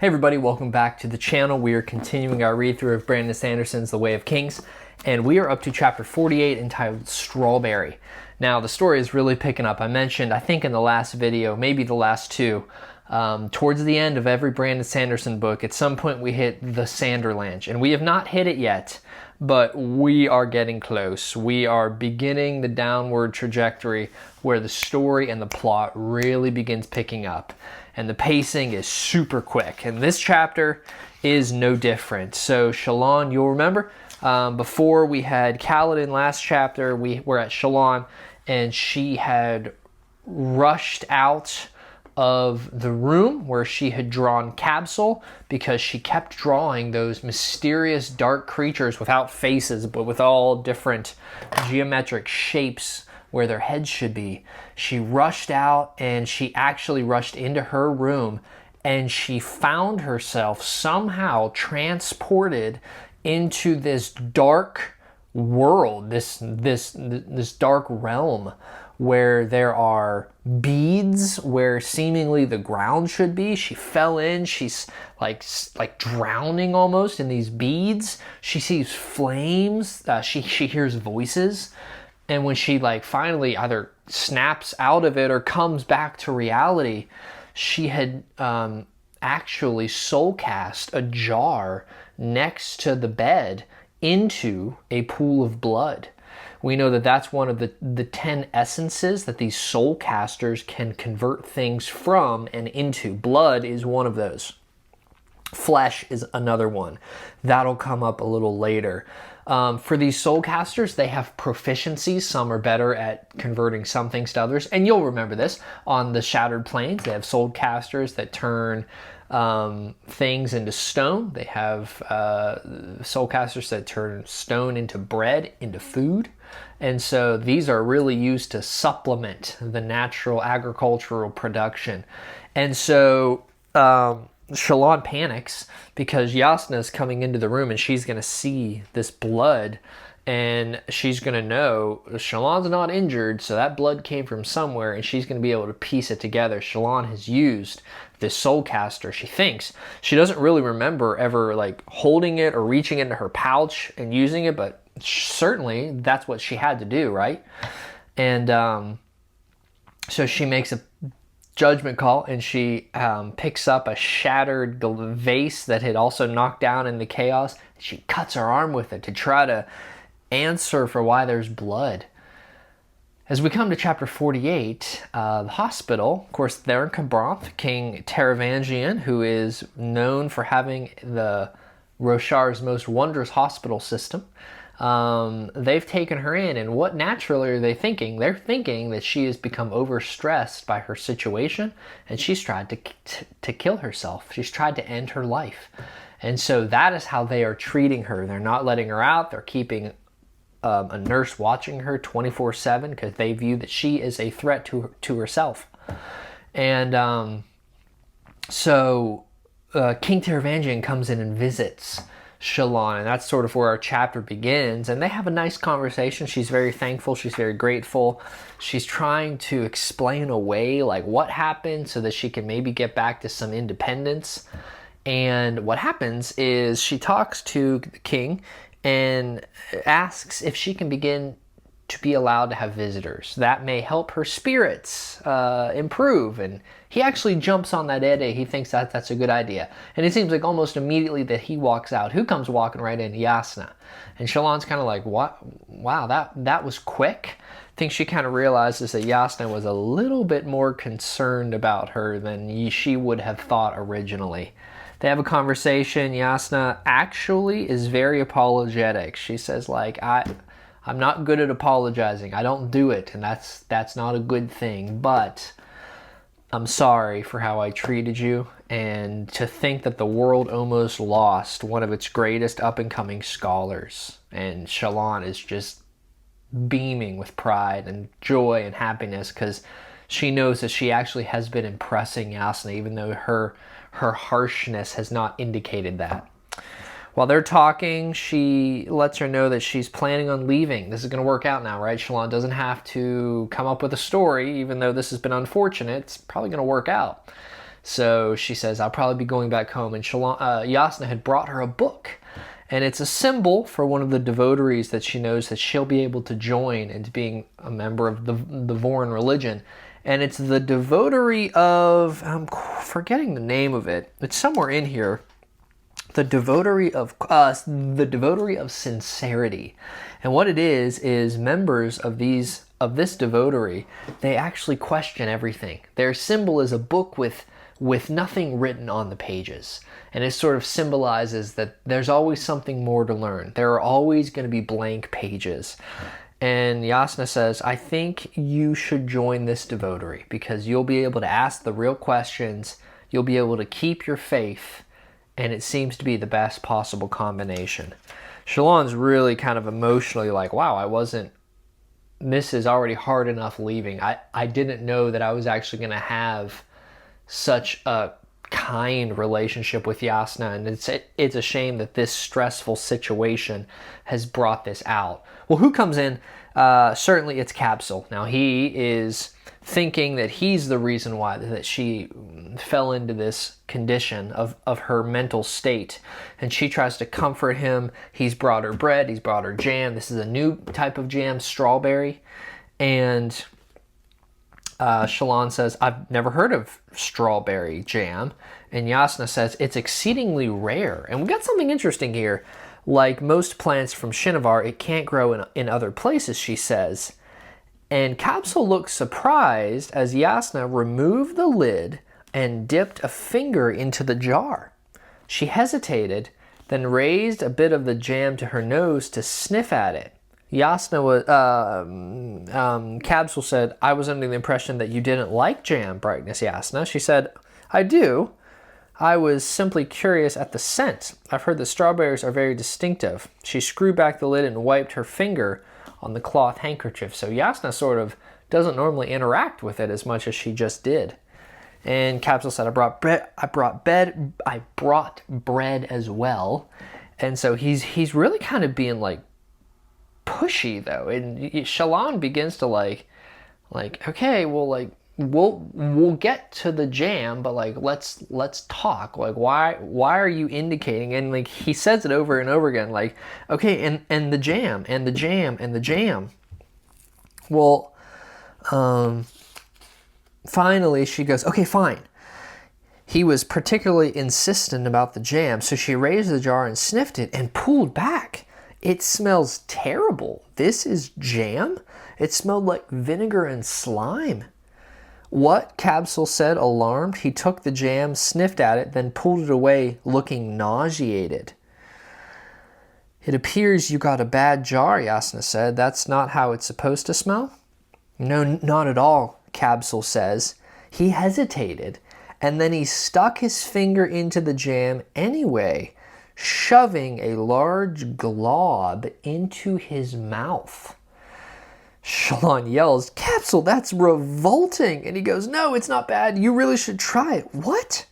Hey everybody, welcome back to the channel. We are continuing our read through of Brandon Sanderson's The Way of Kings, and we are up to chapter 48 entitled Strawberry. Now the story is really picking up. I mentioned, I think in the last video, maybe the last two, towards the end of every Brandon Sanderson book, at some point we hit the Sanderlanche, and we have not hit it yet, but we are getting close. We are beginning the downward trajectory where the story and the plot really begins picking up. And the pacing is super quick. And this chapter is no different. So Shallan, you'll remember, before we had Kaladin last chapter, we were at Shallan, and she had rushed out of the room where she had drawn Kabsal because she kept drawing those mysterious dark creatures without faces, but with all different geometric shapes where their heads should be. She rushed out, and she actually rushed into her room, and she found herself somehow transported into this dark world, this dark realm where there are beads where seemingly the ground should be. She fell in. She's like drowning almost in these beads. She sees flames. She hears voices. And when she finally either snaps out of it or comes back to reality, she had actually soul cast a jar next to the bed into a pool of blood. We know that that's one of the 10 essences that these soul casters can convert things from and into. Blood is one of those. Flesh is another one. That'll come up a little later. For these soul casters, they have proficiencies. Some are better at converting some things to others. And you'll remember this. On the Shattered Plains, they have soul casters that turn things into stone. They have soul casters that turn stone into bread, into food. And so these are really used to supplement the natural agricultural production. And so Shallan panics because Jasnah is coming into the room, and she's going to see this blood, and she's going to know Shallan's not injured, so that blood came from somewhere, and she's going to be able to piece it together. Shallan has used this soul caster, she thinks. She doesn't really remember ever holding it or reaching into her pouch and using it, but certainly that's what she had to do, right? And so she makes a judgment call, and she picks up a shattered vase that had also knocked down in the chaos. She cuts her arm with it to try to answer for why there's blood. As we come to chapter 48, the hospital, of course, they're in Khabranth. King Taravangian, who is known for having the Roshar's most wondrous hospital system, they've taken her in, and what naturally are they thinking? They're thinking that she has become overstressed by her situation, and she's tried to kill herself. She's tried to end her life. And so that is how they are treating her. They're not letting her out. They're keeping a nurse watching her 24/7 because they view that she is a threat to herself. And so King Taravangian comes in and visits Shallan, and that's sort of where our chapter begins, and they have a nice conversation. She's very thankful, she's very grateful. She's trying to explain away what happened so that she can maybe get back to some independence. And what happens is she talks to the king and asks if she can begin to be allowed to have visitors. That may help her spirits improve. And he actually jumps on that idea. He thinks that's a good idea. And it seems like almost immediately that he walks out. Who comes walking right in? Jasnah. And Shallan's kind of like, what? Wow, that was quick. I think she kind of realizes that Jasnah was a little bit more concerned about her than she would have thought originally. They have a conversation. Jasnah actually is very apologetic. She says, I'm not good at apologizing. I don't do it, and that's not a good thing. But I'm sorry for how I treated you, and to think that the world almost lost one of its greatest up-and-coming scholars. And Shallan is just beaming with pride and joy and happiness because she knows that she actually has been impressing Jasnah, even though her harshness has not indicated that. While they're talking, she lets her know that she's planning on leaving. This is going to work out now, right? Shallan doesn't have to come up with a story, even though this has been unfortunate. It's probably going to work out. So she says, I'll probably be going back home. And Jasnah had brought her a book. And it's a symbol for one of the devotees that she knows that she'll be able to join into being a member of the Vorin religion. And it's the devotee of, I'm forgetting the name of it. It's somewhere in here. The devotee of sincerity. And what it is members of this devotee, they actually question everything. Their symbol is a book with nothing written on the pages. And it sort of symbolizes that there's always something more to learn. There are always going to be blank pages. And Jasnah says, I think you should join this devotee because you'll be able to ask the real questions. You'll be able to keep your faith. And it seems to be the best possible combination. Shallan's really kind of emotionally like, wow, this is already hard enough leaving. I didn't know that I was actually going to have such a kind relationship with Jasnah, and it's a shame that this stressful situation has brought this out. Well, who comes in? Certainly it's Kabsal. Now he is thinking that he's the reason why that she fell into this condition of her mental state, and she tries to comfort him. He's brought her bread, he's brought her jam. This is a new type of jam, strawberry. And Shallan says, I've never heard of strawberry jam. And Jasnah says, it's exceedingly rare. And we got something interesting here. Like most plants from Shinovar, it can't grow in other places, she says. And Kabsal looks surprised as Jasnah removed the lid and dipped a finger into the jar. She hesitated, then raised a bit of the jam to her nose to sniff at it. Kabsal said, I was under the impression that you didn't like jam, Brightness Jasnah. She said, I do. I was simply curious at the scent. I've heard the strawberries are very distinctive. She screwed back the lid and wiped her finger on the cloth handkerchief. So Jasnah sort of doesn't normally interact with it as much as she just did. And Kabsal said, I brought bread as well. And so he's really kind of being like pushy though. And Shallan begins to like, okay, well, like, we'll get to the jam, but like let's talk. Like why are you indicating? And like he says it over and over again, like, okay, and the jam and the jam and the jam. Well, finally she goes, okay, fine. He was particularly insistent about the jam, so she raised the jar and sniffed it and pulled back. It smells terrible. This is jam? It smelled like vinegar and slime. What? Kabsal said, alarmed. He took the jam, sniffed at it, then pulled it away, looking nauseated. It appears you got a bad jar, Jasnah said. That's not how it's supposed to smell? No, not at all, Kabsal says. He hesitated, and then he stuck his finger into the jam anyway, shoving a large glob into his mouth. Shallan yells, Kabsal, that's revolting. And he goes, no, it's not bad. You really should try it. What?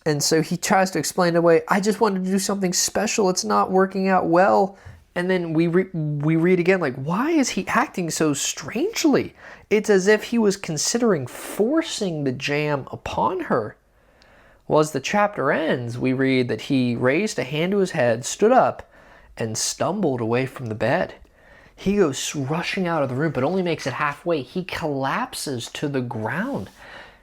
And so he tries to explain away, I just wanted to do something special. It's not working out well. And then we read again, like, why is he acting so strangely? It's as if he was considering forcing the jam upon her. Well, as the chapter ends, we read that he raised a hand to his head, stood up, and stumbled away from the bed. He goes rushing out of the room, but only makes it halfway. He collapses to the ground.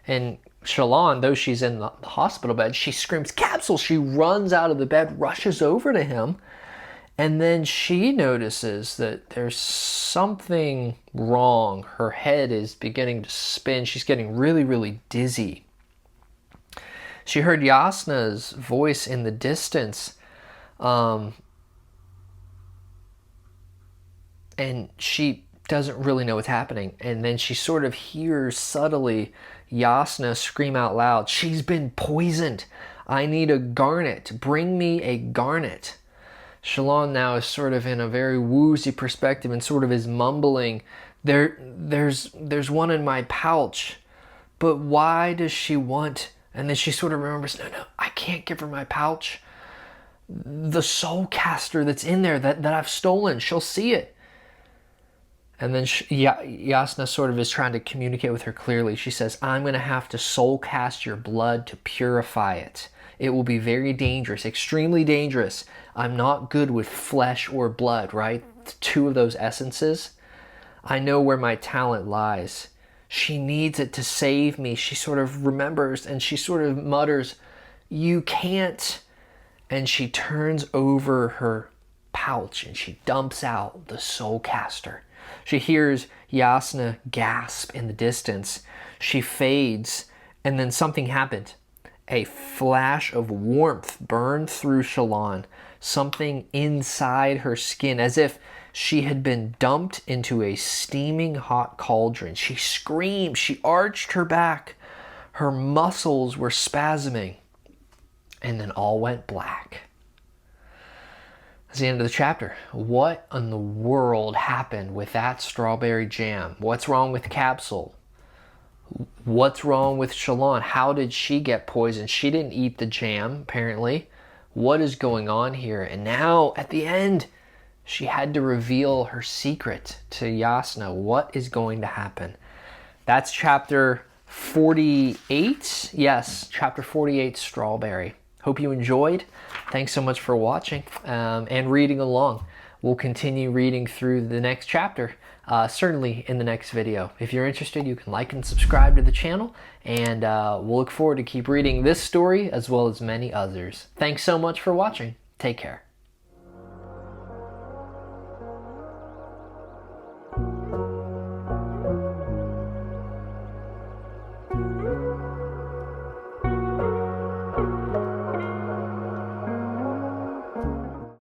And Shallan, though she's in the hospital bed, she screams, Kabsal! She runs out of the bed, rushes over to him. And then she notices that there's something wrong. Her head is beginning to spin. She's getting really, really dizzy. She heard Jasnah's voice in the distance. And she doesn't really know what's happening. And then she sort of hears subtly Jasnah scream out loud, she's been poisoned. I need a garnet. Bring me a garnet. Shallan now is sort of in a very woozy perspective and sort of is mumbling, there's one in my pouch. But why does she want... And then she sort of remembers, no, I can't give her my pouch. The soul caster that's in there that I've stolen, she'll see it. And then Jasnah sort of is trying to communicate with her clearly. She says, I'm going to have to soul cast your blood to purify it. It will be very dangerous, extremely dangerous. I'm not good with flesh or blood, right? Two of those essences. I know where my talent lies. She needs it to save me. She sort of remembers and she sort of mutters, you can't. And she turns over her pouch and she dumps out the soul caster. She hears Jasnah gasp in the distance. She fades, and then something happened. A flash of warmth burned through Shallan, something inside her skin, as if she had been dumped into a steaming hot cauldron. She screamed, she arched her back. Her muscles were spasming, and then all went black. That's the end of the chapter. What in the world happened with that strawberry jam? What's wrong with Kabsal? What's wrong with Shallan? How did she get poisoned? She didn't eat the jam, apparently. What is going on here? And now, at the end, she had to reveal her secret to Jasnah. What is going to happen? That's chapter 48. Yes, chapter 48, Strawberry. Hope you enjoyed. Thanks so much for watching and reading along. We'll continue reading through the next chapter, certainly in the next video. If you're interested, you can like and subscribe to the channel, and we'll look forward to keep reading this story as well as many others. Thanks so much for watching. Take care.